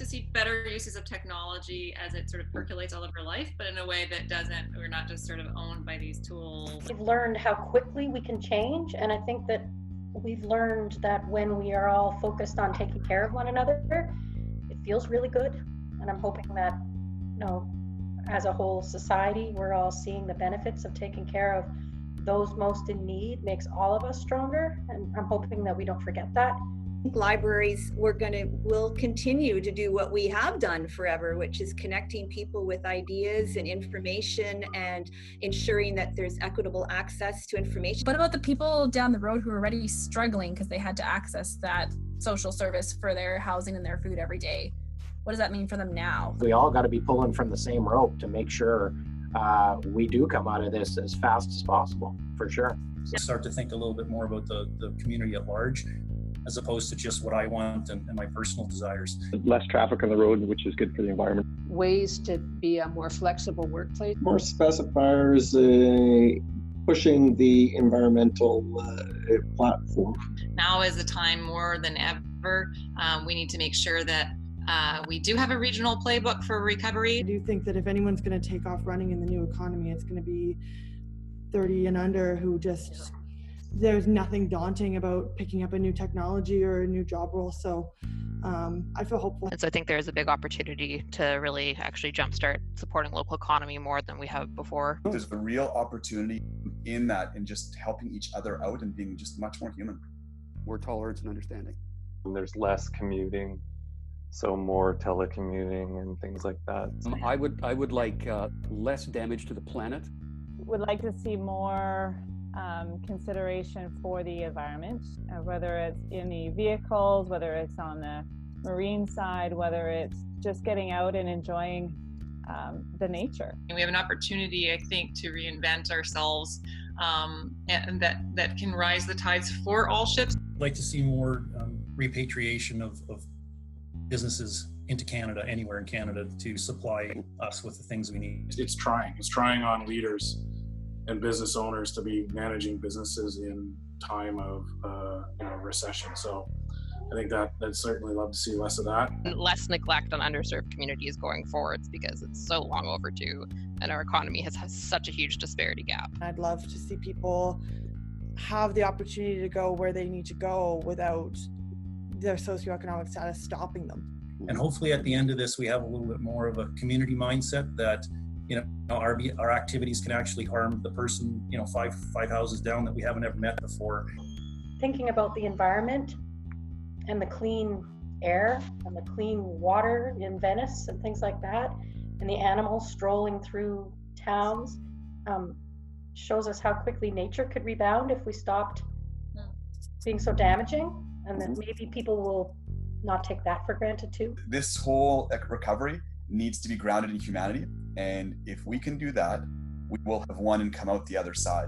to see better uses of technology as it sort of percolates all over our life, but in a way that we're not just sort of owned by these tools. We've learned how quickly we can change, and I think that we've learned that when we are all focused on taking care of one another, it feels really good. And I'm hoping that, as a whole society, we're all seeing the benefits of taking care of those most in need. Makes all of us stronger, and I'm hoping that we don't forget that. Libraries will continue to do what we have done forever, which is connecting people with ideas and information and ensuring that there's equitable access to information. What about the people down the road who are already struggling because they had to access that social service for their housing and their food every day? What does that mean for them now? We all got to be pulling from the same rope to make sure we do come out of this as fast as possible, for sure. So start to think a little bit more about the community at large, as opposed to just what I want and my personal desires. Less traffic on the road, which is good for the environment. Ways to be a more flexible workplace. More specifiers pushing the environmental platform. Now is the time more than ever. We need to make sure that we do have a regional playbook for recovery. I do think that if anyone's going to take off running in the new economy, it's going to be 30 and under who just... There's nothing daunting about picking up a new technology or a new job role. So I feel hopeful. And so I think there's a big opportunity to really actually jumpstart supporting local economy more than we have before. There's a real opportunity in that, in just helping each other out and being just much more human. More tolerance and understanding. And there's less commuting, so more telecommuting and things like that. I would like less damage to the planet. Would like to see more consideration for the environment, whether it's in the vehicles, whether it's on the marine side, whether it's just getting out and enjoying the nature. And we have an opportunity, I think, to reinvent ourselves, and that can rise the tides for all ships. I'd like to see more repatriation of businesses into Canada, anywhere in Canada, to supply us with the things we need. It's trying on leaders and business owners to be managing businesses in time of recession. So I think I'd certainly love to see less of that. Less neglect on underserved communities going forwards, because it's so long overdue and our economy has such a huge disparity gap. I'd love to see people have the opportunity to go where they need to go without their socioeconomic status stopping them. And hopefully at the end of this, we have a little bit more of a community mindset that our activities can actually harm the person, five houses down that we haven't ever met before. Thinking about the environment and the clean air and the clean water in Venice and things like that, and the animals strolling through towns, shows us how quickly nature could rebound if we stopped being so damaging, and then maybe people will not take that for granted too. This whole recovery needs to be grounded in humanity. And if we can do that, we will have won and come out the other side.